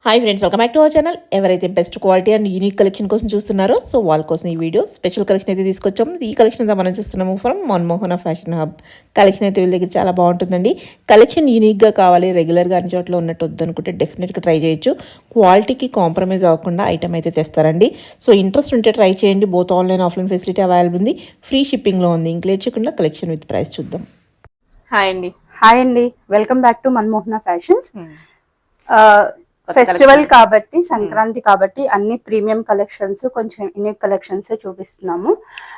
Hi friends, welcome back to our channel. ఎవరైతే best quality and unique collection కోసం చూస్తున్నారో so వాళ్ళ కోసం ఈ వీడియో స్పెషల్ కలెక్షన్ అయితే తీసుకొచ్చాము. ఈ కలెక్షన్ అంతా మనం చూస్తున్నాము ఫ్రమ్ మన్మోహన ఫ్యాషన్ హబ్. కలెక్షన్ అయితే వీళ్ళ దగ్గర చాలా బాగుంటుందండి. కలెక్షన్ యూనిక్గా కావాలి, రెగ్యులర్గా అన్ని చోట్ల ఉన్నట్టు వద్దనుకుంటే డెఫినెట్గా ట్రై చేయొచ్చు. క్వాలిటీకి కాంప్రమైజ్ అవ్వకుండా ఐటమ్ అయితే తెస్తారండి. సో ఇంట్రెస్ట్ ఉంటే ట్రై చేయండి. Both online offline facility available ఉంది. ఫ్రీ షిప్పింగ్లో ఉంది. ఇంక్లేట్ చేయకుండా కలెక్షన్ విత్ ప్రైస్ చూద్దాం. హాయ్ అండి. హాయ్ అండి, welcome back to Manmohana fashions. Festival కాబట్టి, సంక్రాంతి కాబట్టి అన్ని ప్రీమియం కలెక్షన్స్, కొంచెం యూనిక్ కలెక్షన్స్ చూపిస్తున్నాము.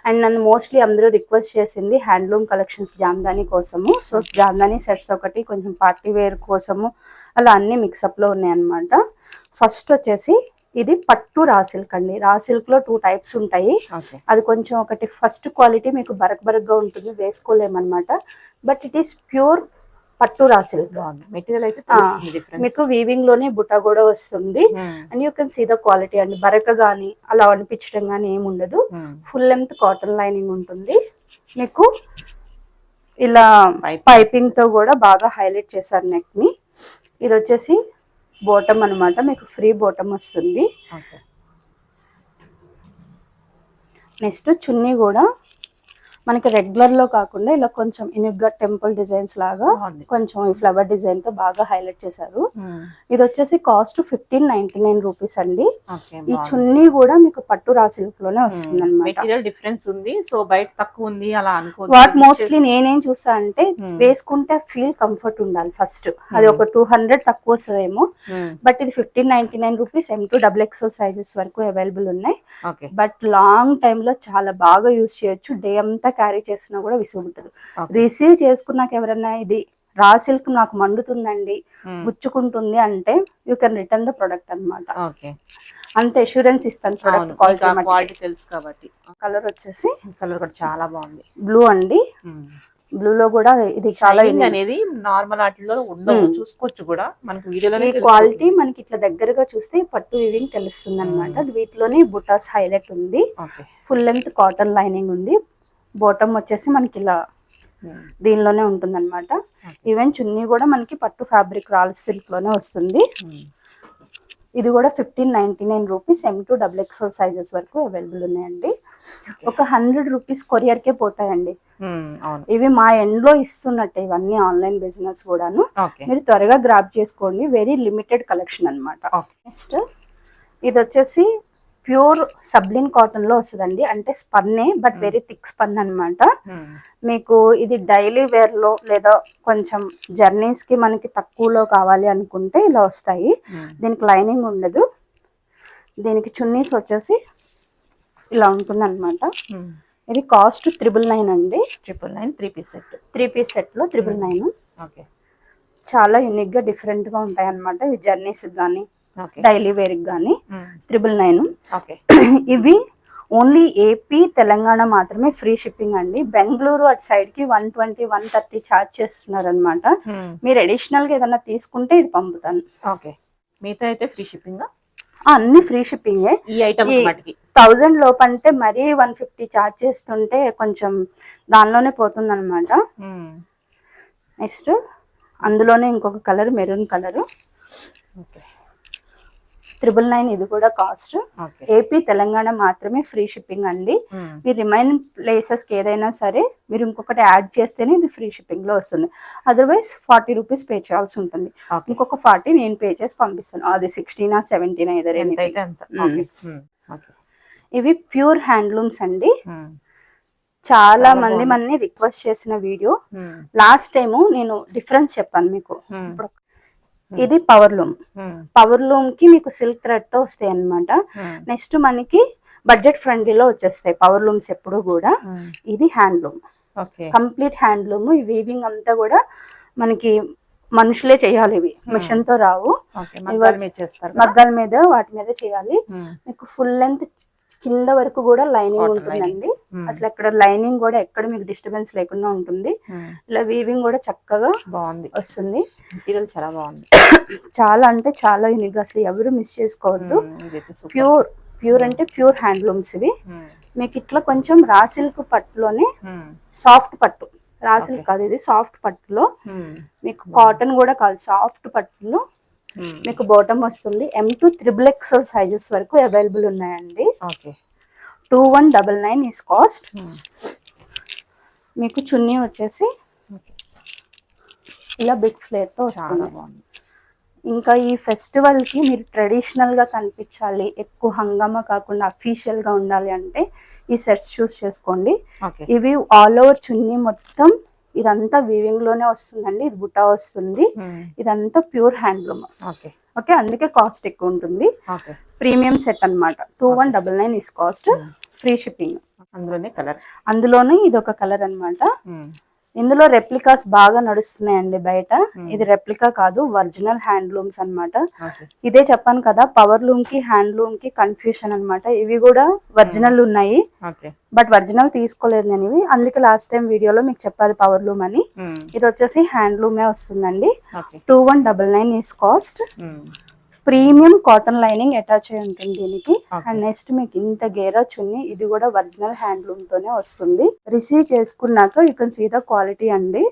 అండ్ నన్ను మోస్ట్లీ అందరూ రిక్వెస్ట్ చేసింది హ్యాండ్లూమ్ కలెక్షన్స్ జామ్దాని కోసము. సో జామ్దాని సెట్స్ ఒకటి, కొంచెం పార్టీ వేర్ కోసము, అలా అన్ని మిక్సప్లో ఉన్నాయన్నమాట. ఫస్ట్ వచ్చేసి ఇది పట్టు రా సిల్క్ అండి. రా సిల్క్ లో 2 టైప్స్ ఉంటాయి. అది కొంచెం ఒకటి ఫస్ట్ క్వాలిటీ మీకు బరక్గా ఉంటుంది, వేసుకోలేమన్నమాట. బట్ ఇట్ ఈస్ ప్యూర్ పట్టు రా సిల్క్. మెటీరియల్ అయితే మీకు వీవింగ్ లోనే బుట్ట కూడా వస్తుంది. And you can see the quality అండి. బరక గానీ అలా అనిపించడం గానీ ఏమి ఉండదు. ఫుల్ లెంత్ కాటన్ లైనింగ్ ఉంటుంది. మీకు ఇలా పైపింగ్ తో కూడా బాగా హైలైట్ చేశారు నెక్ ని. ఇది వచ్చేసి బోటమ్ అనమాట, మీకు ఫ్రీ బోటమ్ వస్తుంది. నెక్స్ట్ చున్నీ కూడా మనకి రెగ్యులర్ లో కాకుండా ఇలా కొంచెం ఇనుగ్గా టెంపుల్ డిజైన్స్ లాగా కొంచెం ఈ ఫ్లవర్ డిజైన్ తో బాగా హైలైట్ చేశారు. ఇది వచ్చేసి కాస్ట్ 1599 రూపీస్ అండి. ఈ చున్నీ కూడా మీకు పట్టు రా సిల్క్ లోనే వస్తుంది అనమాట. మెటీరియల్ డిఫరెన్స్ ఉంది, సో బయట తక్కువ ఉంది అలా అనుకోవచ్చు. వాట్ మోస్ట్లీ నేనేం చూసా అంటే వేసుకుంటే ఫీల్ కంఫర్ట్ ఉండాలి ఫస్ట్. అది ఒక 200 తక్కువ వస్తుందేమో. బట్ ఇది 1599 రూపీస్. M2XXL సైజెస్ వరకు అవైలబుల్ ఉన్నాయి. బట్ లాంగ్ టైమ్ లో చాలా బాగా యూజ్ చేయొచ్చు. డే అంతా క్యారీ చేసినా కూడా విసుగుంటది. రిసీవ్ చేసుకున్నాక ఎవరన్నా ఇది రా సిల్క్ నాకు మండుతుందండి, గుచ్చుకుంటుంది అంటే you can return the product అనమాట. అంత అష్యూరెన్స్ ఇస్తాను ప్రొడక్ట్ క్వాలిటీ తెలుసు కాబట్టి. కలర్ వచ్చేసి కలర్ కూడా చాలా బాగుంది, బ్లూ అండి. బ్లూ లో కూడా ఇది చాలా అనేది నార్మల్ వాటిలో ఉండవు, చూసుకోవచ్చు కూడా మనకి వీడియోలో. క్వాలిటీ మనకి ఇట్లా దగ్గరగా చూస్తే పట్టు వీవింగ్ తెలుస్తుంది అనమాట. వీటిలోనే బుటాస్ హైలైట్ ఉంది. ఫుల్ లెంత్ కాటన్ లైనింగ్ ఉంది. బాటమ్ వచ్చేసి మనకి ఇలా దీనిలోనే ఉంటుంది అనమాట. ఈవెన్ చున్నీ కూడా మనకి పట్టు ఫ్యాబ్రిక్ రాల్ సిల్క్ లోనే వస్తుంది. ఇది కూడా 1599 రూపీస్. M2XXL సైజెస్ వరకు అవైలబుల్ ఉన్నాయండి. ఒక 100 రూపీస్ కొరియర్కే పోతాయండి. ఇవి మా ఎండ్ లో ఇస్తున్నట్టే ఇవన్నీ ఆన్లైన్ బిజినెస్ కూడాను. మీరు త్వరగా గ్రాప్ చేసుకోండి. వెరీ లిమిటెడ్ కలెక్షన్ అనమాట. నెక్స్ట్ ఇది వచ్చేసి ప్యూర్ సబ్లిన్ కాటన్ లో వస్తుందండి. అంటే స్పన్నే, బట్ వెరీ థిక్ స్పన్ అనమాట. మీకు ఇది డైలీ వేర్ లో లేదా కొంచెం జర్నీస్ కి మనకి తక్కువలో కావాలి అనుకుంటే ఇలా వస్తాయి. దీనికి లైనింగ్ ఉండదు. దీనికి చున్నీస్ వచ్చేసి ఇలా ఉంటుంది అనమాట. ఇది కాస్ట్ 999 అండి. 999 3 పీస్ సెట్ లో 999. చాలా యూనిక్ గా డిఫరెంట్ గా ఉంటాయి అనమాట. ఇవి జర్నీస్ కానీ డైలీ వేర్ కానీ 999. ఇవి ఓన్లీ ఏపీ తెలంగాణ మాత్రమే ఫ్రీ షిప్పింగ్ అండి. బెంగళూరు అటు సైడ్ కి 120, 130 ఛార్జ్ చేస్తున్నారు అనమాట. మీరు అడిషనల్ గా ఏదైనా తీసుకుంటే ఇది పంపుతాను. మిగతా అయితే ఫ్రీ షిప్పింగ్, అన్ని ఫ్రీ షిప్పింగ్. ఈ ఐటమ్ 1000 లోపు అంటే మరీ 150 ఛార్జ్ చేస్తుంటే కొంచెం దానిలోనే పోతుంది అనమాట. నెక్స్ట్ అందులోనే ఇంకొక కలర్ మెరూన్ కలర్ 999. ఇది కూడా కాస్ట్ ఏపీ తెలంగాణ మాత్రమే ఫ్రీ షిప్పింగ్ అండి. మీరు రిమైనింగ్ ప్లేసెస్ కి ఏదైనా సరే మీరు ఇంకొకటి యాడ్ చేస్తేనే ఇది ఫ్రీ షిప్పింగ్ లో వస్తుంది. అదర్వైజ్ 40 రూపీస్ పే చేయాల్సి ఉంటుంది. ఇంకొక 40 నేను పే చేసి పంపిస్తాను. అది 16 17 ఏదైనా. ఇవి ప్యూర్ హ్యాండ్లూమ్స్ అండి. చాలా మంది మనని రిక్వెస్ట్ చేసిన వీడియో. లాస్ట్ టైము నేను డిఫరెన్స్ చెప్పాను మీకు. ఇది పవర్ లూమ్. పవర్ లూమ్ కి మీకు సిల్క్ థ్రెడ్ తో వస్తాయి అనమాట. నెక్స్ట్ మనకి బడ్జెట్ ఫ్రెండ్లీలో వచ్చేస్తాయి పవర్ లూమ్స్ ఎప్పుడు కూడా. ఇది హ్యాండ్లూమ్, కంప్లీట్ హ్యాండ్లూమ్. ఈ వీవింగ్ అంతా కూడా మనకి మనుషులే చేయాలి. ఇవి మిషన్ తో రావు, మగ్గాల మీద వాటి మీద చేయాలి. మీకు ఫుల్ లెంత్ కింద వరకు కూడా లైనింగ్ ఉంటుందండి. అసలు అక్కడ లైనింగ్ కూడా ఎక్కడ మీకు డిస్టర్బెన్స్ లేకుండా ఉంటుంది. ఇలా వీవింగ్ కూడా చక్కగా బాగుంది వస్తుంది. చాలా బాగుంది. చాలా అంటే చాలా యూనిక్. అసలు ఎవరు మిస్ చేసుకోవద్దు. ప్యూర్ అంటే ప్యూర్ హ్యాండ్లూమ్స్ ఇవి. మీకు ఇట్లా కొంచెం రా సిల్క్ పట్టులోనే సాఫ్ట్ పట్టు, రా సిల్క్ కాదు ఇది సాఫ్ట్ పట్టులో, మీకు కాటన్ కూడా కాదు సాఫ్ట్ పట్టులో మీకు బాటమ్ వస్తుంది. M2 XXL సైజెస్ వరకు అవైలబుల్ ఉన్నాయండి. Okay 2199 is cost. మీకు చున్నీ వచ్చేసి ఇలా బిగ్ ఫ్లేర్ తో వస్తుంది. ఇంకా ఈ ఫెస్టివల్ కి మీరు ట్రెడిషనల్ గా కనిపించాలి, ఎక్కువ హంగామా కాకుండా అఫీషియల్ గా ఉండాలి అంటే ఈ సెట్స్ చూస్ చేసుకోండి. ఇవి ఆల్ ఓవర్ చున్నీ మొత్తం ఇదంతా వీవింగ్ లోనే వస్తుందండి. ఇది బుటా వస్తుంది. ఇదంతా ప్యూర్ హ్యాండ్లూమ్. ఓకే, అందుకే కాస్ట్ ఎక్కువ ఉంటుంది. ప్రీమియం సెట్ అన్నమాట. 2199 ఈస్ కాస్ట్. Free shipping. అందులోనే ఇది ఒక కలర్ అన్నమాట. ఇందులో రెప్లికాస్ బాగా నడుస్తున్నాయండి బయట. ఇది రెప్లికా కాదు, ఒరిజినల్ హ్యాండ్లూమ్స్ అన్నమాట. ఇదే చెప్పాను కదా, పవర్ లూమ్ కి హ్యాండ్లూమ్ కి కన్ఫ్యూషన్ అన్నమాట. ఇవి కూడా ఒరిజినల్ ఉన్నాయి, బట్ ఒరిజినల్ తీసుకోలేదు నేను ఇవి. అందుకే లాస్ట్ టైం వీడియోలో మీకు చెప్పాలి పవర్ లూమ్ అని. ఇది వచ్చేసి హ్యాండ్లూమే వస్తుందండి. 2199 is cost. Premium cotton lining attach అయి ఉంటుంది దీనికి. అండ్ నెక్స్ట్ మీకు ఇంత గేరా చున్నీ, ఇది కూడా ఒరిజినల్ హ్యాండ్లూమ్ తోనే వస్తుంది. రిసీవ్ చేసుకున్నాక you can see the quality అండి.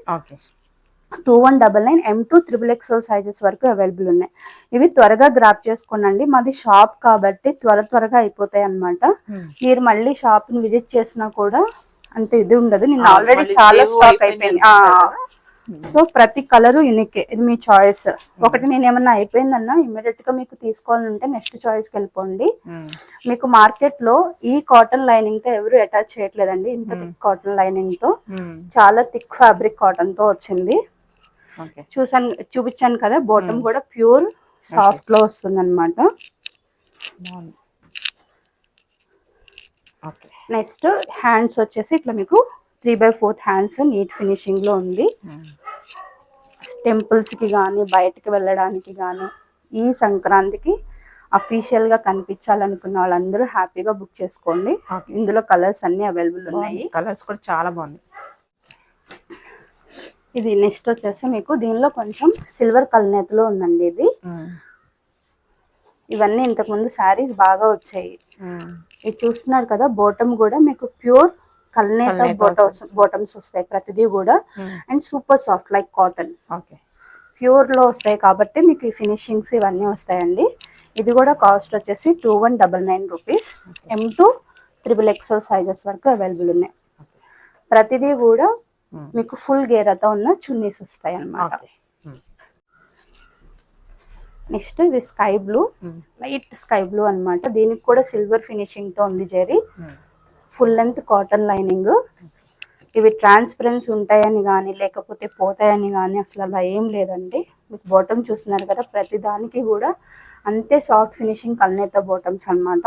2199 M2 XXL సైజెస్ వరకు అవైలబుల్ ఉన్నాయి. ఇవి త్వరగా గ్రాప్ చేసుకోండి. మాది షాప్ కాబట్టి త్వరగా అయిపోతాయి అన్నమాట. మీరు మళ్ళీ షాప్ ని విజిట్ చేసినా కూడా అంత ఇది ఉండదు. నిన్న ఆల్రెడీ చాలా స్టాక్ అయిపోయింది. సో ప్రతి కలరు యూనిక్. ఇది మీ చాయిస్. ఒకటి నేను ఏమన్నా అయిపోయిందన్నా ఇమ్మీడియట్ గా మీకు తీసుకోవాలంటే నెక్స్ట్ చాయిస్ కి వెళ్ళిపోండి. మీకు మార్కెట్ లో ఈ కాటన్ లైనింగ్ తో ఎవరు అటాచ్ చేయట్లేదండి. ఇంత థిక్ కాటన్ లైనింగ్ తో, చాలా థిక్ ఫ్యాబ్రిక్ కాటన్ తో వచ్చింది. చూపించాను కదా, బాటమ్ కూడా ప్యూర్ సాఫ్ట్ లో వస్తుంది అనమాట. నెక్స్ట్ హ్యాండ్స్ వచ్చేసి ఇట్లా మీకు 3/4 హ్యాండ్స్ నీట్ ఫినిషింగ్ లో ఉంది. టెంపుల్స్ కి కానీ బయటకి వెళ్ళడానికి కానీ ఈ సంక్రాంతికి అఫీషియల్ గా కనిపించాలనుకున్న వాళ్ళందరూ హ్యాపీగా బుక్ చేసుకోండి. ఇందులో కలర్స్ అన్ని అవైలబుల్ ఉన్నాయి. కలర్స్ కూడా చాలా బాగున్నాయి. ఇది నెక్స్ట్ వచ్చేసి మీకు దీనిలో కొంచెం సిల్వర్ కల్నేతలో ఉందండి. ఇది ఇవన్నీ ఇంతకు ముందు శారీస్ బాగా వచ్చాయి. ఇది చూస్తున్నారు కదా, బాటమ్ కూడా మీకు ప్యూర్ కల్నేత బాటమ్స్ వస్తాయి ప్రతిదీ కూడా. And super soft like cotton, pure లో వస్తాయి కాబట్టి మీకు ఈ ఫినిషింగ్స్ ఇవన్నీ వస్తాయండి. ఇది కూడా కాస్ట్ వచ్చేసి 2199 రూపీస్. M2 XXL సైజెస్ వరకు అవైలబుల్ ఉన్నాయి. ప్రతిదీ కూడా మీకు ఫుల్ గేరాతో ఉన్న చున్నీస్ వస్తాయి అన్నమాట. నెక్స్ట్ ఇది sky blue, light sky blue అన్నమాట. దీనికి కూడా సిల్వర్ ఫినిషింగ్ తో ఉంది zari. Full length cotton lining. ఇవి ట్రాన్స్పరెన్సీ ఉంటాయని కానీ లేకపోతే పోతాయని కానీ అసలు అలా ఏం లేదండి. మీకు బాటమ్ చూస్తున్నారు కదా, ప్రతి దానికి కూడా అంతే సాఫ్ట్ ఫినిషింగ్ కల్నేత బాటమ్స్ అన్నమాట.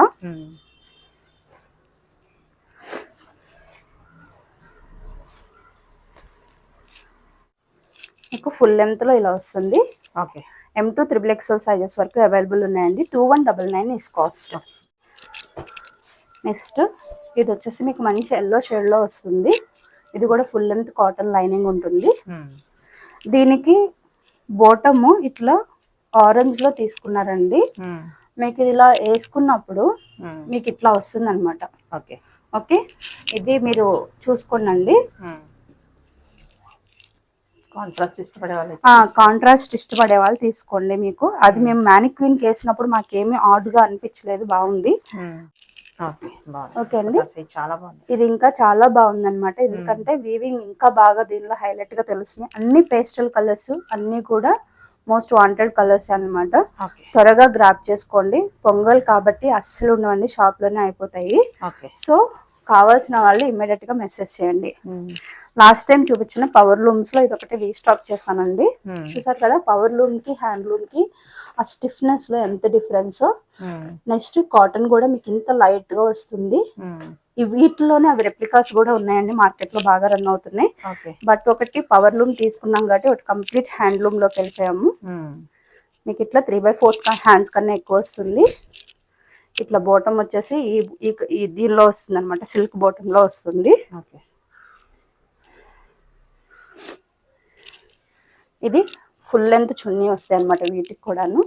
మీకు ఫుల్ లెంత్ లో ఇలా వస్తుంది. M2 XXL సైజెస్ వరకు అవైలబుల్ ఉన్నాయండి. 2199 ఈస్ కాస్ట్. నెక్స్ట్ ఇది వచ్చేసి మీకు మంచి ఎల్లో షేడ్ లో వస్తుంది. ఇది కూడా ఫుల్ లెంత్ కాటన్ లైనింగ్ ఉంటుంది. దీనికి బాటమ్ ఇట్లా ఆరెంజ్ లో తీసుకున్నారండి. మీకు ఇది ఇలా వేసుకున్నప్పుడు మీకు ఇట్లా వస్తుంది అనమాట. ఓకే, ఇది మీరు చూసుకోండి. కాంట్రాస్ట్ ఇష్టపడే వాళ్ళు తీసుకోండి. మీకు అది మేము మ్యానిక్విన్ వేసినప్పుడు మాకేమీ ఆడ్ గా అనిపించలేదు, బాగుంది. ఓకే అండి, చాలా బాగుంది. ఇది ఇంకా చాలా బాగుంది అనమాట. ఎందుకంటే వీవింగ్ ఇంకా బాగా దీనిలో హైలైట్ గా తెలుస్తుంది. అన్ని పేస్టల్ కలర్స్, అన్ని కూడా మోస్ట్ వాంటెడ్ కలర్స్ అన్నమాట. త్వరగా గ్రాప్ చేసుకోండి. పొంగల్ కాబట్టి అస్సలు ఉండవండి, షాప్ లోనే అయిపోతాయి. సో కావాల్సిన వాళ్ళు ఇమ్మీడియట్ గా మెసేజ్ చేయండి. లాస్ట్ టైం చూపించిన పవర్ లూమ్స్ లో ఇది ఒకటి రీస్టాక్ చేస్తానండి. చూసారు కదా, పవర్ లూమ్ కి హ్యాండ్ లూమ్ కి ఆ స్టిఫ్నెస్ లో ఎంత డిఫరెన్స్. నెక్స్ట్ కాటన్ కూడా మీకు ఇంత లైట్ గా వస్తుంది. వీటిలోనే అవి రెప్లికాస్ కూడా ఉన్నాయండి, మార్కెట్ లో బాగా రన్ అవుతున్నాయి. బట్ ఒకటి పవర్ లూమ్ తీసుకున్నాం కాబట్టి ఒకటి కంప్లీట్ హ్యాండ్ లూమ్ లోకి వెళ్ళిపోయాము. మీకు ఇట్లా 3/4 హ్యాండ్స్ కన్నా ఎక్కువ వస్తుంది. ఇట్లా బాటమ్ వచ్చేసి ఈ దీనిలో వస్తుంది అనమాట, సిల్క్ బాటమ్ లో వస్తుంది. ఇది ఫుల్ లెంత్ చున్నీ వస్తాయి అనమాట. వీటికి కూడాను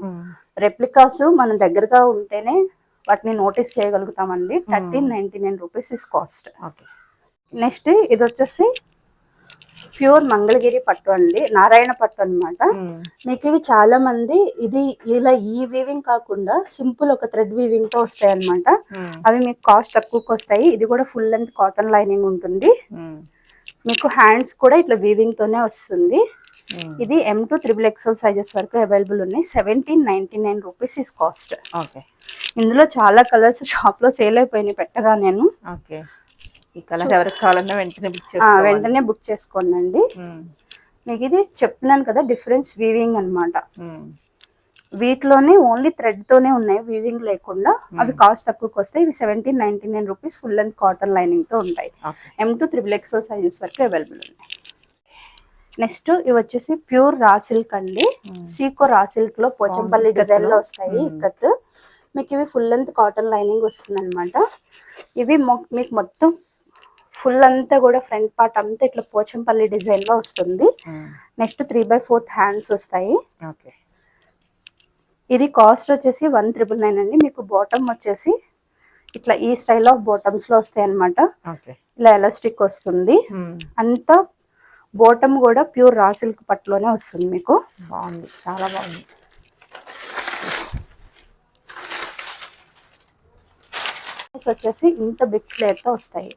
రెప్లికాస్ మన దగ్గరగా ఉంటేనే వాటిని నోటీస్ చేయగలుగుతామండి. 1399 రూపీస్ ఇస్ కాస్ట్. నెక్స్ట్ ఇది వచ్చేసి ప్యూర్ మంగళగిరి పట్టు అండి, నారాయణ పట్టు అన్నమాట. మీకు ఇవి చాలా మంది ఇది ఇలా ఈ వీవింగ్ కాకుండా సింపుల్ ఒక థ్రెడ్ వీవింగ్ తో వస్తాయి అన్నమాట. అవి మీకు కాస్ట్ తక్కువకి వస్తాయి. ఇది కూడా ఫుల్ లెంత్ కాటన్ లైనింగ్ ఉంటుంది. మీకు హ్యాండ్స్ కూడా ఇట్లా వీవింగ్ తోనే వస్తుంది. ఇది M2 XXL సైజెస్ వరకు అవైలబుల్ ఉన్నాయి. 1799 రూపీస్ ఇస్ కాస్ట్. ఇందులో చాలా కలర్స్ షాప్ లో సేల్ అయిపోయినాయి పెట్టగా నేను. ఈ కలర్ ఎవరికి కావాలన్నా వెంటనే బుక్ చేసుకోండి. మీకు ఇది చెప్తున్నాను కదా డిఫరెన్స్ వీవింగ్ అన్నమాట. వీటిలోనే ఓన్లీ థ్రెడ్ తోనే ఉన్నాయి, వీవింగ్ లేకుండా. అవి కాస్ట్ తక్కువకి వస్తాయి. ఇవి 1799 rupees full length cotton lining తో ఉంటాయి. M2 XXL సైజెస్ వరకు అవైలబుల్ ఉన్నాయి. నెక్స్ట్ ఇవి వచ్చేసి ప్యూర్ రా సిల్క్ అండి. సీకో రా సిల్క్ లో పోచంపల్లి డిజైన్ లో వస్తాయి ఇక్కత్. మీకు ఇవి ఫుల్ లెంత్ కాటన్ లైనింగ్ వస్తుంది అనమాట. ఇవి మీకు మొత్తం ఫుల్ అంతా కూడా ఫ్రంట్ పార్ట్ అంతా ఇట్లా పోచంపల్లి డిజైన్ లో వస్తుంది. నెక్స్ట్ 3/4 హ్యాండ్స్ వస్తాయి. ఇది కాస్ట్ వచ్చేసి 1999 అండి. మీకు బాటమ్ వచ్చేసి ఇట్లా ఈ స్టైల్ ఆఫ్ బాటమ్స్ లో వస్తాయి అనమాట. ఇలా ఎలాస్టిక్ వస్తుంది. అంతా బాటమ్ కూడా ప్యూర్ రా సిల్క్ పట్టులోనే వస్తుంది. మీకు బాగుంది, చాలా బాగుంది. వచ్చేసి ఇంత బిగ్ ఫ్లేర్ తో వస్తాయి.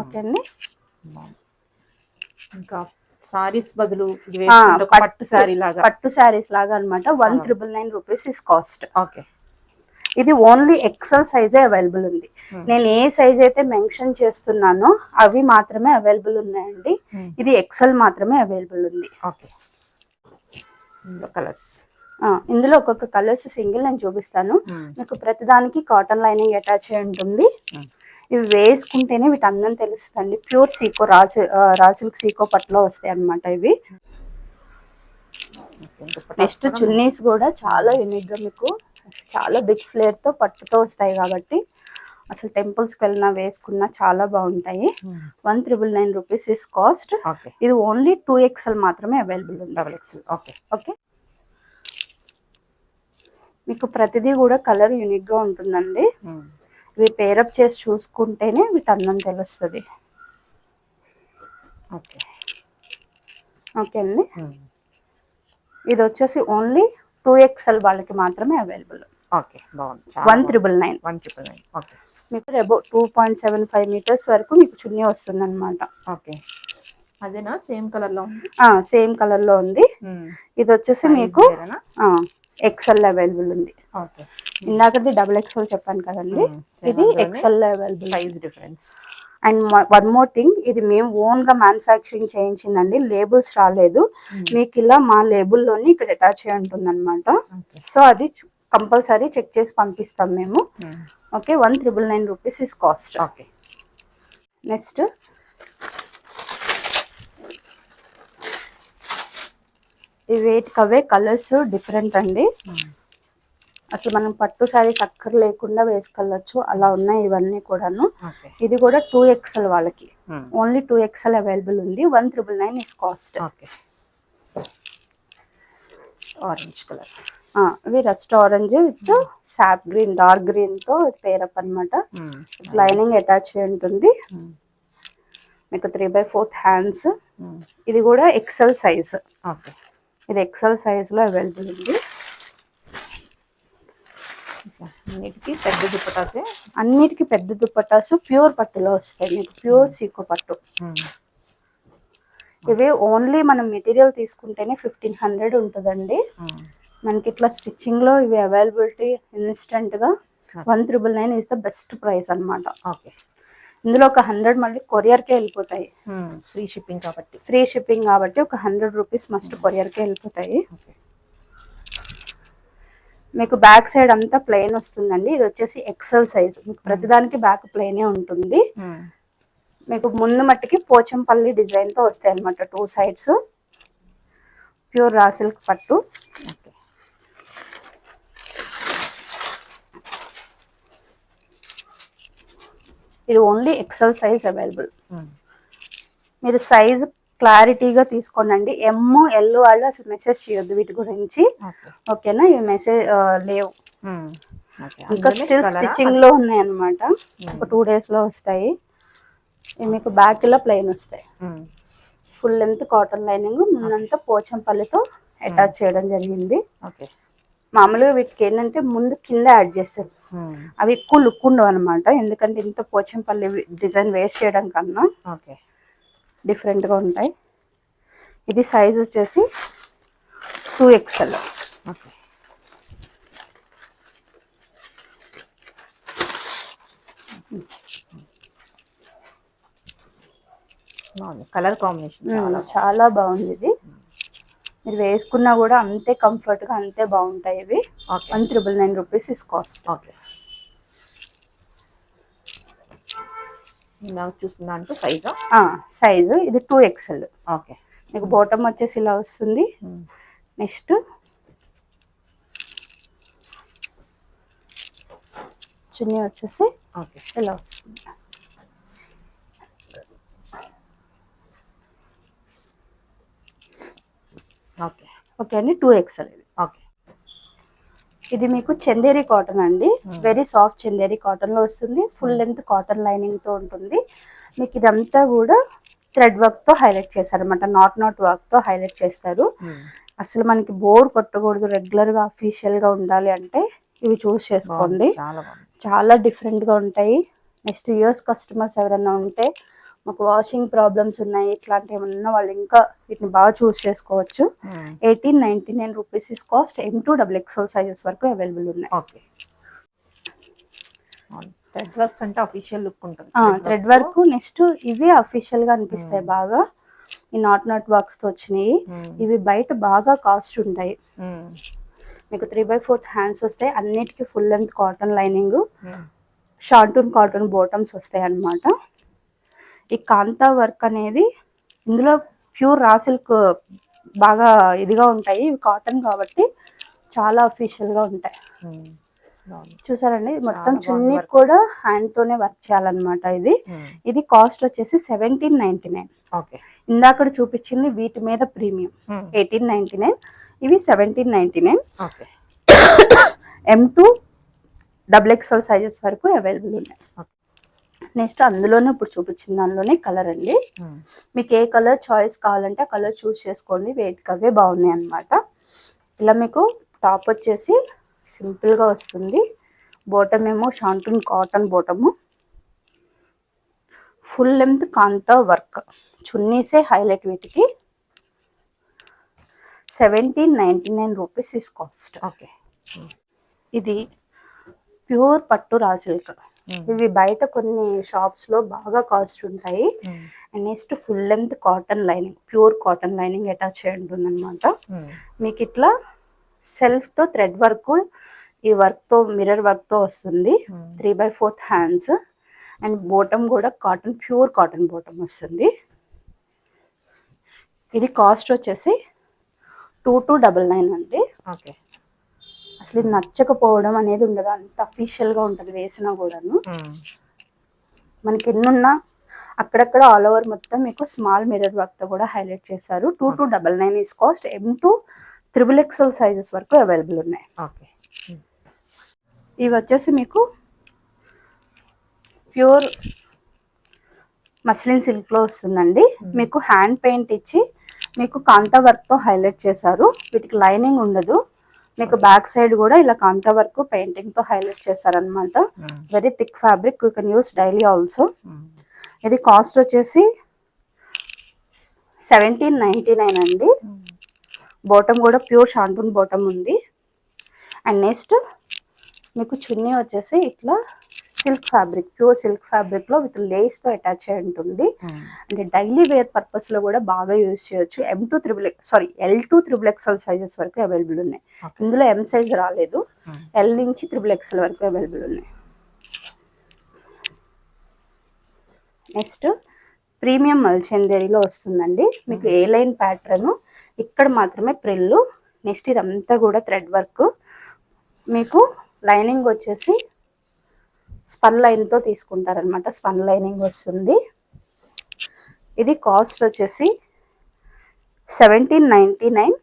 ఓకే అండి. ఇంకా సారీస్ బదులు పట్టు సారీస్ లాగా అనమాట. 1999 రూపీస్ ఇస్ కాస్ట్. ఓకే. ఇది ఓన్లీ ఎక్సెల్ సైజే అవైలబుల్ ఉంది. నేను ఏ సైజ్ అయితే మెన్షన్ చేస్తున్నానో అవి మాత్రమే అవైలబుల్ ఉన్నాయండి. ఇది ఎక్సెల్ మాత్రమే అవైలబుల్ ఉంది. కలర్స్ ఇందులో ఒక్కొక్క కలర్స్ సింగిల్ నేను చూపిస్తాను. మీకు ప్రతిదానికి కాటన్ లైనింగ్ అటాచ్ అయి ఉంటుంది. ఇవి వేసుకుంటేనే వీటి అందం తెలుస్తుందండి. Pure Seeko raw silk Seeko పట్టులో వస్తాయి అన్నమాట ఇవి. నెక్స్ట్ చున్నీస్ కూడా చాలా యూనిక్ గా మీకు చాలా బిగ్ ఫ్లేర్ తో పట్టుతో వస్తాయి కాబట్టి అసలు టెంపుల్స్ కి వెళ్ళినా వేసుకున్నా చాలా బాగుంటాయి. 1999 రూపీస్ ఇస్ కాస్ట్. ఇది ఓన్లీ 2XL మాత్రమే అవైలబుల్ ఉంది. XXL. ఓకే. మీకు ప్రతిదీ కూడా కలర్ యూనిక్ గా ఉంటుందండి. ఇవి పేరప్ చేసి చూసుకుంటేనే వీటి అందం తెలుస్తుంది. ఓకే అండి. ఇది వచ్చేసి ఓన్లీ 2XL వాళ్ళకి మాత్రమే అవైలబుల్. 1999. మీకు అబౌట్ 2.75 మీటర్స్ వరకు మీకు చున్నీ వస్తుంది అనమాట. అదేనా? సేమ్ కలర్ లో సేమ్ కలర్ లో ఉంది. ఇది వచ్చేసి మీకు XL అవైలబుల్ ఉంది. ఇందాకది XXL చెప్పాను కదండి, ఇది XL available. Size difference. And one more thing, ఇది మేము ఓన్ గా మ్యానుఫ్యాక్చరింగ్ చేయించిందండి. లేబుల్స్ రాలేదు. మీకు ఇలా మా లేబుల్లోని ఇక్కడ అటాచ్ అయి ఉంటుంది అనమాట. సో అది కంపల్సరీ చెక్ చేసి పంపిస్తాం మేము. Okay. 1999 rupees is cost. Next వేటికవే కలర్స్ డిఫరెంట్ అండి. అసలు మనం పట్టు సారీస్ అక్కర్ లేకుండా వేసుకెళ్ళచ్చు, అలా ఉన్నాయి ఇవన్నీ కూడాను. ఇది కూడా 2XL వాళ్ళకి ఓన్లీ 2XL అవైలబుల్ ఉంది. 1999 ఇస్ కాస్ట్. Orange colour. ఇవి rust orange with sap green, dark green తో పేరప్ అనమాట. లైనింగ్ అటాచ్ అయి ఉంటుంది. మీకు 3/4 హ్యాండ్స్. ఇది కూడా XL సైజ్. ఇది XL సైజ్ లో అవైలబుల్ ఉంది. అన్నిటికీ పెద్ద దుప్పటాసు ప్యూర్ పట్టులో వస్తాయి. మీకు ప్యూర్ సీకో పట్టు. ఇవి ఓన్లీ మనం మెటీరియల్ తీసుకుంటేనే 1500 ఉంటుందండి. మనకి ఇట్లా స్టిచ్చింగ్ లో ఇవి అవైలబిలిటీ ఇన్స్టెంట్ గా 1999 ఇస్ ద బెస్ట్ ప్రైస్ అనమాట. ఇందులో ఒక 100 మళ్ళీ కొరియర్ కే వెళ్ళిపోతాయి. ఫ్రీ షిప్పింగ్ కాబట్టి ఒక 100 రూపీస్ మస్ట్ కొరియర్ కే వెళ్ళిపోతాయి. మీకు బ్యాక్ సైడ్ అంతా ప్లెయిన్ వస్తుందండి. ఇది వచ్చేసి XL సైజ్. మీకు ప్రతిదానికి బ్యాక్ ప్లెయినే ఉంటుంది. మీకు ముందు మట్టికి పోచంపల్లి డిజైన్ తో వస్తాయి అనమాట 2 సైడ్స్. ప్యూర్ రా సిల్క్ పట్టు. ఇది ఓన్లీ XL సైజ్ అవైలబుల్. మీరు సైజ్ క్లారిటీగా తీసుకోండి. ML వాళ్ళు అసలు మెసేజ్ చేయొద్దు వీటి గురించి. ఓకేనా? ఇవి మెసేజ్ లేవు. ఇంకా స్టిల్ స్టిచ్చింగ్ లో ఉన్నాయి అనమాట. ఒక 2 days లో వస్తాయి. ఇవి మీకు బ్యాక్ ఇలా ప్లెయిన్ వస్తాయి. ఫుల్ లెంత్ కాటన్ లైనింగ్, ముందంతా పోచంపల్లితో అటాచ్ చేయడం జరిగింది. ఓకే. మామూలుగా వీటికి ఏంటంటే ముందు కింద యాడ్ చేస్తారు, అవి ఎక్కువ లుక్ ఉండవు అనమాట. ఎందుకంటే ఇంత పోచంపల్లి డిజైన్ వేస్ట్ చేయడం కన్నా ఓకే డిఫరెంట్గా ఉంటాయి. ఇది సైజ్ వచ్చేసి 2XL. ఓకే. కలర్ కాంబినేషన్ చాలా బాగుంది. ఇది మీరు వేసుకున్నా కూడా అంతే కంఫర్ట్గా అంతే బాగుంటాయి. ఇవి 1,999 రూపీస్ ఇస్ కాస్ట్. ఓకే. నాకు చూస్తున్నా అంటే సైజు ఇది 2XL. ఓకే. మీకు బాటమ్ వచ్చేసి ఇలా వస్తుంది. నెక్స్ట్ చున్నీ వచ్చేసి ఓకే ఇలా వస్తుంది. ఓకే. ఓకే అండి, 2XL. ఇది ఓకే. ఇది మీకు చందేరి కాటన్ అండి, వెరీ సాఫ్ట్ చందేరి కాటన్ లో వస్తుంది. ఫుల్ లెంత్ కాటన్ లైనింగ్ తో ఉంటుంది. మీకు ఇదంతా కూడా థ్రెడ్ వర్క్ తో హైలైట్ చేస్తారు అనమాట, నాట్ వర్క్ తో హైలైట్ చేస్తారు. అసలు మనకి బోర్ కొట్టకూడదు, రెగ్యులర్ గా అఫీషియల్ గా ఉండాలి అంటే ఇవి చూస్ చేసుకోండి. చాలా డిఫరెంట్ గా ఉంటాయి. నెక్స్ట్ యూఎస్ కస్టమర్స్ ఎవరైనా ఉంటే మాకు వాషింగ్ ప్రాబ్లమ్స్ ఉన్నాయి ఇట్లాంటివి ఏమన్నా వాళ్ళు ఇంకా వీటిని బాగా చూస్ చేసుకోవచ్చు. 1899 rupees is cost. M2 XXL sizes వరకు అవైలబుల్ ఉన్నాయి. ఓకే. థ్రెడ్ వర్క్స్ అంటే అఫీషియల్ లుక్ ఉంటుంది. థ్రెడ్ వర్క్ నెక్స్ట్ ఇవి అఫీషియల్ గా అనిపిస్తాయి బాగా. ఈ నాట్ వర్క్స్ తో వచ్చినాయి. ఇవి బయట బాగా కాస్ట్ ఉంటాయి. మీకు 3/4 హ్యాండ్స్ వస్తాయి. అన్నిటికీ ఫుల్ లెంత్ కాటన్ లైనింగ్, షార్టూన్ కాటన్ బాటమ్స్ వస్తాయి అన్నమాట. ఈ కాంతా వర్క్ అనేది ఇందులో ప్యూర్ రా సిల్క్ బాగా ఇదిగా ఉంటాయి. ఇవి కాటన్ కాబట్టి చాలా అఫీషియల్ గా ఉంటాయి. చూసారండి, మొత్తం చున్నీ కూడా హ్యాండ్ తోనే వర్క్ చేయాలన్నమాట. ఇది కాస్ట్ వచ్చేసి 1799. ఇందాక చూపించింది వీటి మీద ప్రీమియం 1899, ఇవి 1799. M2 XXL సైజెస్ వరకు అవైలబుల్ ఉన్నాయి. నెక్స్ట్ అందులోనే ఇప్పుడు చూపించిన దానిలోనే కలర్ అండి. మీకు ఏ కలర్ చాయిస్ కావాలంటే ఆ కలర్ చూస్ చేసుకోండి. వేటికి అవే బాగున్నాయి అన్నమాట. ఇలా మీకు టాప్ వచ్చేసి సింపుల్ గా వస్తుంది. బాటమ్ ఏమో షాంటూన్ కాటన్ బాటము, ఫుల్ లెంత్ కాంతా వర్క్, చున్నీసే హైలైట్. వీటికి 1799 రూపీస్ ఇస్ కాస్ట్. ఓకే. ఇది ప్యూర్ పట్టు రా సిల్క్. ఇవి బయట కొన్ని షాప్స్ లో బాగా కాస్ట్ ఉంటాయి. And next full length cotton lining, pure cotton lining attach అయి ఉంటుంది అనమాట. మీకు ఇట్లా సెల్ఫ్ తో థ్రెడ్ వర్క్, ఈ వర్క్ తో మిర్రర్ వర్క్ తో వస్తుంది. 3/4 హ్యాండ్స్ అండ్ బాటమ్ కూడా కాటన్, ప్యూర్ కాటన్ బాటమ్ వస్తుంది. ఇది కాస్ట్ వచ్చేసి 2299 అండి. ఓకే. అసలు ఇది నచ్చకపోవడం అనేది ఉండదు, అంత అఫీషియల్ గా ఉంటుంది వేసినా కూడాను. మనకి ఎన్నున్నా అక్కడక్కడ ఆల్ ఓవర్ మొత్తం మీకు స్మాల్ మిర్రర్ వర్క్ తో కూడా హైలైట్ చేశారు. 2299 is cost. M2 XXL sizes వరకు అవైలబుల్ ఉన్నాయి. ఇవి వచ్చేసి మీకు ప్యూర్ మస్లిన్ సిల్క్ లో వస్తుందండి. మీకు హ్యాండ్ పెయింట్ ఇచ్చి మీకు కాంతా వర్క్ తో హైలైట్ చేశారు. వీటికి లైనింగ్ ఉండదు. మీకు బ్యాక్ సైడ్ కూడా ఇలా కాంతా వర్క్ పెయింటింగ్ తో హైలైట్ చేశారనమాట. Very thick fabric, you can use daily also. ఇది కాస్ట్ వచ్చేసి 1799 అండి. బాటమ్ కూడా ప్యూర్ షాంటూన్ బాటమ్ ఉంది. అండ్ నెక్స్ట్ మీకు చున్నీ వచ్చేసి ఇట్లా silk fabric, pure silk fabric లో విత్ లేస్ తో అటాచ్ అయి ఉంటుంది. అంటే డైలీ వేర్ పర్పస్ లో కూడా బాగా యూజ్ చేయొచ్చు. L2 XXL సైజెస్ వరకు అవైలబుల్ ఉన్నాయి. ఇందులో M సైజ్ రాలేదు, L నుంచి XXL వరకు అవైలబుల్ ఉన్నాయి. నెక్స్ట్ ప్రీమియం మల్చందేరిలో వస్తుందండి. మీకు ఏ లైన్ ప్యాటర్న్, ఇక్కడ మాత్రమే ప్రిల్లు. నెక్స్ట్ ఇదంతా కూడా థ్రెడ్ వర్క్. మీకు లైనింగ్ వచ్చేసి స్పన్ లైన్ తో తీసుకుంటారనమాట, స్పన్ లైనింగ్ వస్తుంది. ఇది కాస్ట్ వచ్చేసి 1799.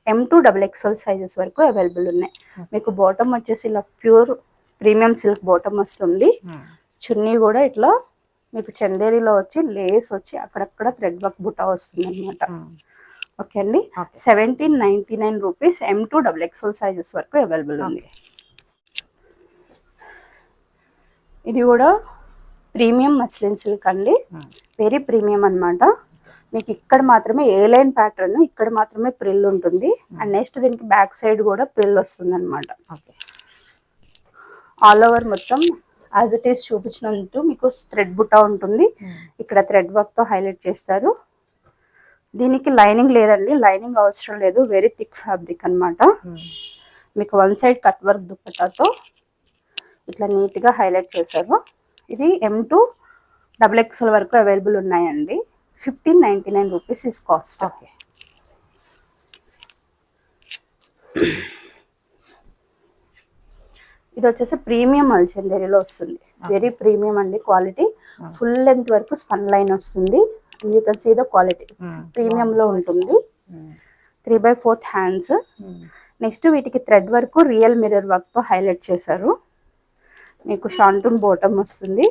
M2 XXL సైజెస్ వరకు అవైలబుల్ ఉన్నాయి. మీకు బాటమ్ వచ్చేసి ఇలా ప్యూర్ ప్రీమియం సిల్క్ బాటమ్ వస్తుంది. చున్నీ కూడా ఇట్లా మీకు చందేరిలో వచ్చి లేస్ వచ్చి అక్కడక్కడ థ్రెడ్ వర్క్ బుటా వస్తుంది అనమాట. ఓకే అండి, 1799 రూపీస్. M2 XXL సైజెస్ వరకు అవైలబుల్ ఉంది. ఇది కూడా ప్రీమియం మస్లిన్ సిల్క్ అండి, వెరీ ప్రీమియం అన్నమాట. మీకు ఇక్కడ మాత్రమే ఏ లైన్ ప్యాటర్న్, ఇక్కడ మాత్రమే ప్రిల్ ఉంటుంది. అండ్ నెక్స్ట్ దీనికి బ్యాక్ సైడ్ కూడా ప్రిల్ వస్తుంది అనమాట. ఆల్ ఓవర్ మొత్తం యాజ్ ఇట్ ఈస్ చూపించినట్టు మీకు థ్రెడ్ బుటా ఉంటుంది. ఇక్కడ థ్రెడ్ వర్క్ తో హైలైట్ చేస్తారు. దీనికి లైనింగ్ లేదండి, లైనింగ్ అవసరం లేదు, వెరీ థిక్ ఫ్యాబ్రిక్ అన్నమాట. మీకు వన్ సైడ్ కట్ వర్క్ దుప్పటాతో ఇట్లా నీట్ గా హైలైట్ చేశారు. ఇది M2 XXL వరకు అవైలబుల్ ఉన్నాయండి. 1599 రూపీస్ ఇస్ కాస్ట్. ఇది వచ్చేసి ప్రీమియం మల్చందేరిలో వస్తుంది, వెరీ ప్రీమియం అండి. క్వాలిటీ ఫుల్ లెంత్ వరకు స్పన్ లైన్ వస్తుంది. You can see the quality, premium లో ఉంటుంది. 3/4 హ్యాండ్స్. నెక్స్ట్ వీటికి థ్రెడ్ వరకు రియల్ మిర్రర్ వర్క్ తో హైలైట్ చేశారు. మీకు షాంటూన్ బాటమ్ వస్తుంది.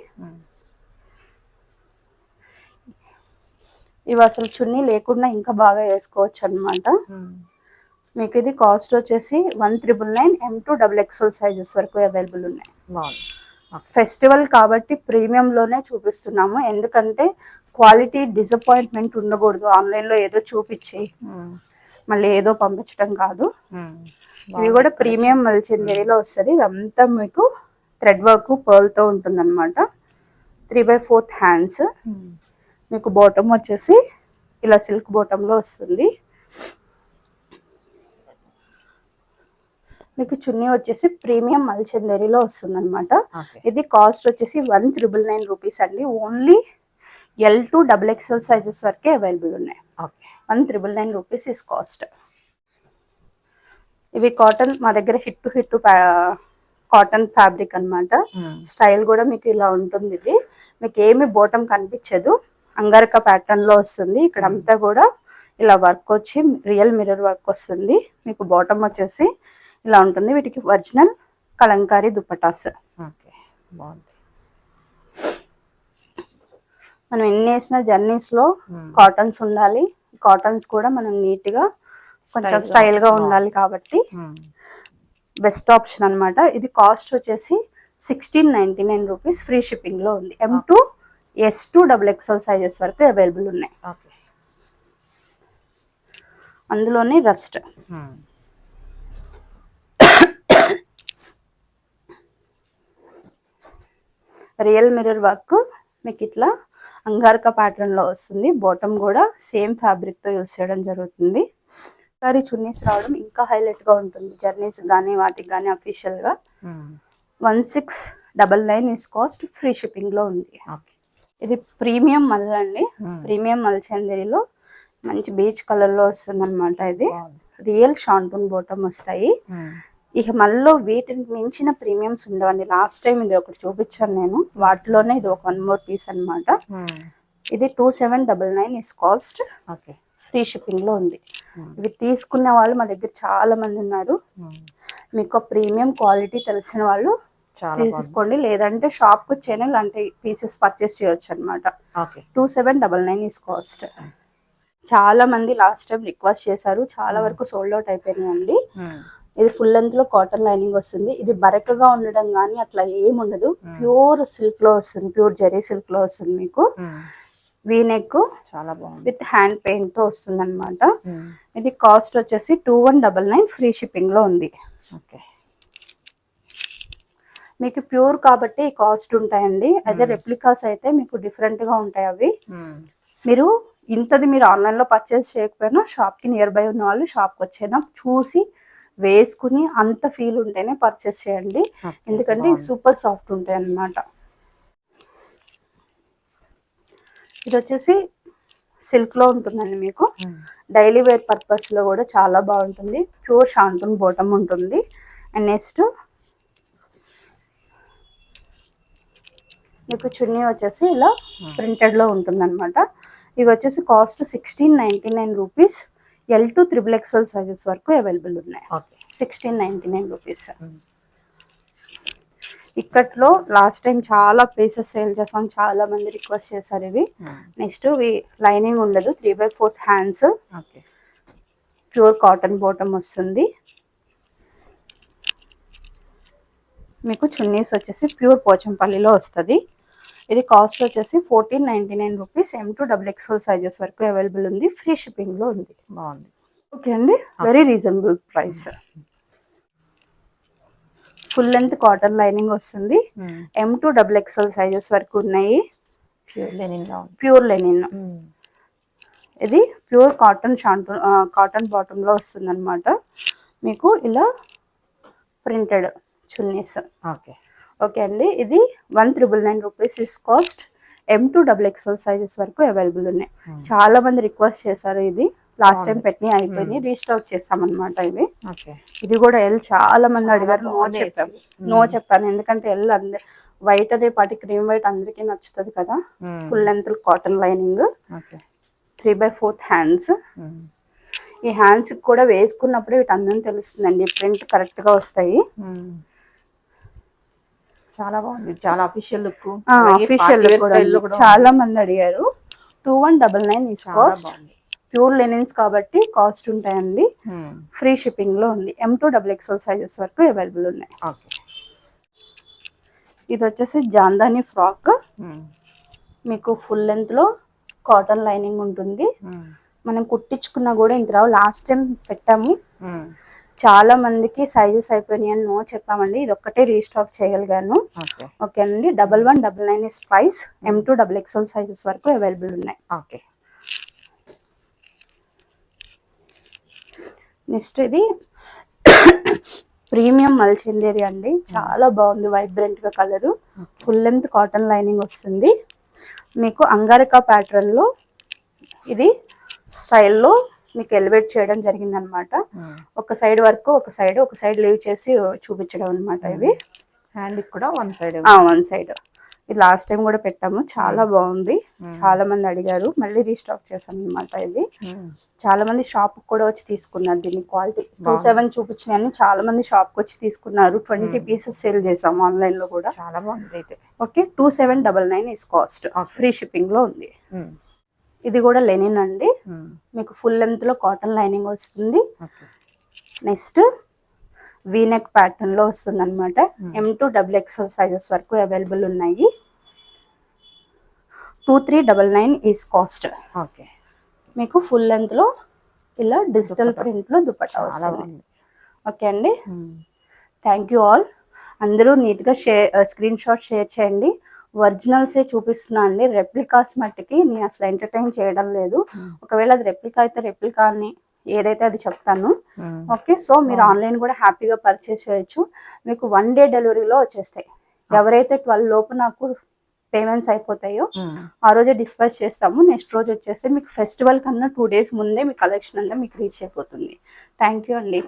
ఇవి అసలు చున్నీ లేకుండా ఇంకా బాగా వేసుకోవచ్చు అనమాట. మీకు ఇది కాస్ట్ వచ్చేసి 1999. M2 XXL సైజెస్ వరకు అవైలబుల్ ఉన్నాయి. ఫెస్టివల్ కాబట్టి ప్రీమియం లోనే చూపిస్తున్నాము, ఎందుకంటే క్వాలిటీ డిసప్పాయింట్మెంట్ ఉండకూడదు. ఆన్లైన్ లో ఏదో చూపించి మళ్ళీ ఏదో పంపించడం కాదు. ఇవి కూడా ప్రీమియం మల్చందేరిలో వస్తుంది. ఇదంతా మీకు థ్రెడ్ వర్క్ పర్ల్ తో ఉంటుంది అనమాట. 3/4 హ్యాండ్స్. మీకు బాటమ్ వచ్చేసి ఇలా సిల్క్ బాటమ్ లో వస్తుంది. మీకు చున్నీ వచ్చేసి ప్రీమియం మల్చందేరిలో వస్తుంది అనమాట. ఇది కాస్ట్ వచ్చేసి 1999 రూపీస్ అండి. ఓన్లీ L2 XXL సైజెస్ వరకే అవైలబుల్ ఉన్నాయి. 1999 రూపీస్ ఇస్ కాస్ట్. ఇవి కాటన్, మా దగ్గర హిట్ కాటన్ ఫ్యాబ్రిక్ అన్నమాట. స్టైల్ కూడా మీకు ఇలా ఉంటుంది. ఇది మీకు ఏమి బాటమ్ కనిపించదు, అంగారక ప్యాటర్న్ లో వస్తుంది. ఇక్కడ అంతా కూడా ఇలా వర్క్ వచ్చి రియల్ మిర్రర్ వర్క్ వస్తుంది. మీకు బాటమ్ వచ్చేసి ఇలా ఉంటుంది. వీటికి ఒరిజినల్ కలంకారీ దుపటాస్. మనం ఎన్ని వేసిన జర్నీస్ లో కాటన్స్ ఉండాలి. కాటన్స్ కూడా మనం నీట్ గా కొంచెం స్టైల్ గా ఉండాలి కాబట్టి బెస్ట్ ఆప్షన్ అన్నమాట. ఇది కాస్ట్ వచ్చేసి 1699 రూపీస్. ఫ్రీ షిప్పింగ్ లో ఉంది. M2 S2 XXL సైజెస్ వరకు అవైలబుల్ ఉన్నాయి. అందులోనే రస్ట్. రియల్ మిర్రర్ వర్క్ మీకు ఇట్లా అంగారక ప్యాటర్న్ లో వస్తుంది. బాటమ్ కూడా సేమ్ ఫ్యాబ్రిక్ తో యూస్ చేయడం జరుగుతుంది. సారీ చున్నీస్ రావడం ఇంకా హైలైట్ గా ఉంటుంది. జర్నీస్ కానీ వాటికి కానీ అఫీషియల్ గా 1699 ఇస్ కాస్ట్. ఫ్రీ షిప్పింగ్ లో ఉంది. ఇది ప్రీమియం మల్ అండి, ప్రీమియం మల్చందేరిలో మంచి బీచ్ కలర్ లో వస్తుంది అనమాట. ఇది రియల్ షాంటూన్ బాటమ్ వస్తాయి. ఇక మళ్ళీ వీటిని మించిన ప్రీమియమ్స్ ఉండవండి. లాస్ట్ టైం ఇది ఒకటి చూపించాను నేను, వాటిలోనే ఇది ఒక 1 more పీస్ అనమాట. ఇది 2799 ఇస్ కాస్ట్. ఫ్రీ షిప్పింగ్ లో ఉంది. ఇవి తీసుకునే వాళ్ళు మా దగ్గర చాలా మంది ఉన్నారు. మీకు ప్రీమియం క్వాలిటీ తెలిసిన వాళ్ళు తీసుకోండి, లేదంటే షాప్ కు వచ్చేనే ఇలాంటి పీసెస్ పర్చేస్ చేయొచ్చు అనమాట. 2799 ఇస్ కాస్ట్. చాలా మంది లాస్ట్ టైం రిక్వెస్ట్ చేశారు, చాలా వరకు సోల్డ్ అవుట్ అయిపోయినాయండి. ఇది ఫుల్ లెంత్ లో కాటన్ లైనింగ్ వస్తుంది. ఇది బరకగా ఉండడం కానీ అట్లా ఏం ఉండదు, ప్యూర్ సిల్క్ లో వస్తుంది, ప్యూర్ జెరీ సిల్క్ లో వస్తుంది. మీకు వీనెక్ చాలా బాగుంది, విత్ హ్యాండ్ పెయింట్ తో వస్తుంది అనమాట. ఇది కాస్ట్ వచ్చేసి 2199. ఫ్రీ షిప్పింగ్ లో ఉంది. మీకు ప్యూర్ కాబట్టి ఈ కాస్ట్ ఉంటాయండి. అదే రెప్లికాస్ అయితే మీకు డిఫరెంట్ గా ఉంటాయి. అవి మీరు ఇంతది మీరు ఆన్లైన్ లో పర్చేస్ చేయకపోయినా షాప్ కి నియర్ బై ఉన్న వాళ్ళు షాప్ కి వచ్చైనా చూసి వేసుకుని అంత ఫీల్ ఉంటేనే పర్చేస్ చేయండి, ఎందుకంటే సూపర్ సాఫ్ట్ ఉంటాయి అన్నమాట. ఇది వచ్చేసి సిల్క్ లో ఉంటుందండి. మీకు డైలీ వేర్ పర్పస్ లో కూడా చాలా బాగుంటుంది. ప్యూర్ షాంటూన్ బాటమ్ ఉంటుంది. అండ్ నెక్స్ట్ మీకు చున్నీ వచ్చేసి ఇలా ప్రింటెడ్ లో ఉంటుంది అనమాట. ఇవి వచ్చేసి cost 1699 rupees. L2 XXL sizes వరకు అవైలబుల్ ఉన్నాయి. 1699 రూపీస్. ఇక్కట్లో లాస్ట్ టైం చాలా పీసెస్ సేల్ చేసాం, చాలా మంది రిక్వెస్ట్ చేశారు ఇవి. నెక్స్ట్ లైనింగ్ ఉండదు, 3/4 hands, okay. Pure cotton bottom వస్తుంది. మీకు చున్నీస్ వచ్చేసి ప్యూర్ పోచంపల్లిలో వస్తుంది. ఇది కాస్ట్ వచ్చేసి 1499 రూపీస్. M2 XXL సైజెస్ వరకు అవైలబుల్ ఉంది. ఫ్రీ షిప్పింగ్ లో ఉంది. బాగుంది. ఓకే అండి, very reasonable price. Full length cotton lining వస్తుంది. M2 XXL సైజెస్ వరకు ఉన్నాయి. ప్యూర్ లెనిన్ లా ఉంది. Pure linen. ఇది ప్యూర్ కాటన్ కాటన్ బాటమ్ లో వస్తుంది అనమాట. మీకు ఇలా ప్రింటెడ్ చున్నీస్. ఓకే. ఓకే అండి, ఇది 1999 rupees is cost. M2 XXL sizes వరకు అవైలబుల్ ఉన్నాయి. చాలా మంది రిక్వెస్ట్ చేశారు. ఇది లాస్ట్ టైం పెట్టినవి అయిపోయినాయి, రీస్టాక్ చేస్తామన్నమాట ఇవి. ఇది కూడా ఎల్ చాలా మంది అడిగారు. నో చెప్పాను ఎందుకంటే ఎల్ వైట్ అనే పాటి క్రీమ్ వైట్ అందరికీ నచ్చుతుంది కదా. Full length cotton lining, 3/4 hands. ఈ హ్యాండ్స్ కూడా వేసుకున్నప్పుడు వీటి అందం తెలుస్తుందండి, ప్రింట్ కరెక్ట్ గా వస్తాయి. చాలా బాగుంది, చాలా అఫీషియల్ లుక్. అఫీషియల్ లుక్ చాలా మంది అడిగారు. 2199 ఇస్ కాస్ట్. ప్యూర్ లెనిన్స్ కాబట్టి కాస్ట్ ఉంటాయండి. ఫ్రీ షిప్పింగ్ లో ఉంది. M2 XXL సైజెస్ వరకు అవైలబుల్ ఉన్నాయి. ఇది వచ్చేసి జాందాని ఫ్రాక్. మీకు ఫుల్ లెంత్ లో కాటన్ లైనింగ్ ఉంటుంది. మనం కుట్టించుకున్నా కూడా ఇంత రావు. లాస్ట్ టైం పెట్టాము, చాలా మందికి సైజెస్ అయిపోయినాయి అని నో చెప్పామండి. ఇది ఒక్కటే రీస్టాక్ చేయగలిగాను. ఓకే అండి, 1199 is price. M2 XXL sizes వరకు అవైలబుల్ ఉన్నాయి. ఓకే. నెక్స్ట్ ఇది ప్రీమియం మల్చిందేరి అండి, చాలా బాగుంది. వైబ్రెంట్ గా colour, full length cotton lining వస్తుంది. మీకు అంగారికా ప్యాటర్న్ లో ఇది స్టైల్లో మీకు ఎలివేట్ చేయడం జరిగింది అనమాట. ఒక సైడ్ వరకు ఒక సైడ్ లీవ్ చేసి చూపించడం అనమాట. ఇవి హ్యాండ్ కూడా వన్ సైడ్. ఇది లాస్ట్ టైం కూడా పెట్టాము, చాలా బాగుంది. చాలా మంది అడిగారు, మళ్ళీ రీస్టాక్ చేశాను అనమాట. ఇది చాలా మంది షాప్ కూడా వచ్చి తీసుకున్నారు. దీని క్వాలిటీ 27 చూపించినాయని చాలా మంది షాప్ కి వచ్చి తీసుకున్నారు. 20 పీసెస్ సేల్ చేసాము ఆన్లైన్ లో కూడా. చాలా బాగుంది అయితే. Okay, 2799 is cost. Free shipping లో ఉంది. ఇది కూడా లెనిన్ అండి, మీకు ఫుల్ లెంత్ లో కాటన్ లైనింగ్ వస్తుంది. నెక్స్ట్ వీనెక్ ప్యాటర్న్ లో వస్తుంది అనమాట. M2 XXL సైజెస్ వరకు అవైలబుల్ ఉన్నాయి. 2399 ఈస్ కాస్ట్. ఓకే. మీకు ఫుల్ లెంత్ లో ఇలా డిజిటల్ ప్రింట్ లో దుపట్టా వస్తుంది. ఓకే అండి, థ్యాంక్ యూ ఆల్. అందరూ నీట్ గా స్క్రీన్ షాట్ షేర్ చేయండి. ఒరిజినల్సే చూపిస్తున్నా అండి, రెప్లికాస్ మట్టికి నేను అసలు ఎంటర్టైన్ చేయడం లేదు. ఒకవేళ అది రెప్లికా అయితే రెప్లికా అని ఏదైతే అది చెప్తాను. ఓకే, సో మీరు ఆన్లైన్ కూడా హ్యాపీగా పర్చేస్ చేయొచ్చు. మీకు 1 డే డెలివరీలో వచ్చేస్తాయి. ఎవరైతే 12 లోపు నాకు పేమెంట్స్ అయిపోతాయో ఆ రోజే డిస్పాచ్ చేస్తాము. నెక్స్ట్ రోజు వచ్చేస్తే మీకు ఫెస్టివల్ కన్నా 2 days ముందే మీ కలెక్షన్ అంతా మీకు రీచ్ అయిపోతుంది. థ్యాంక్ యూ అండి.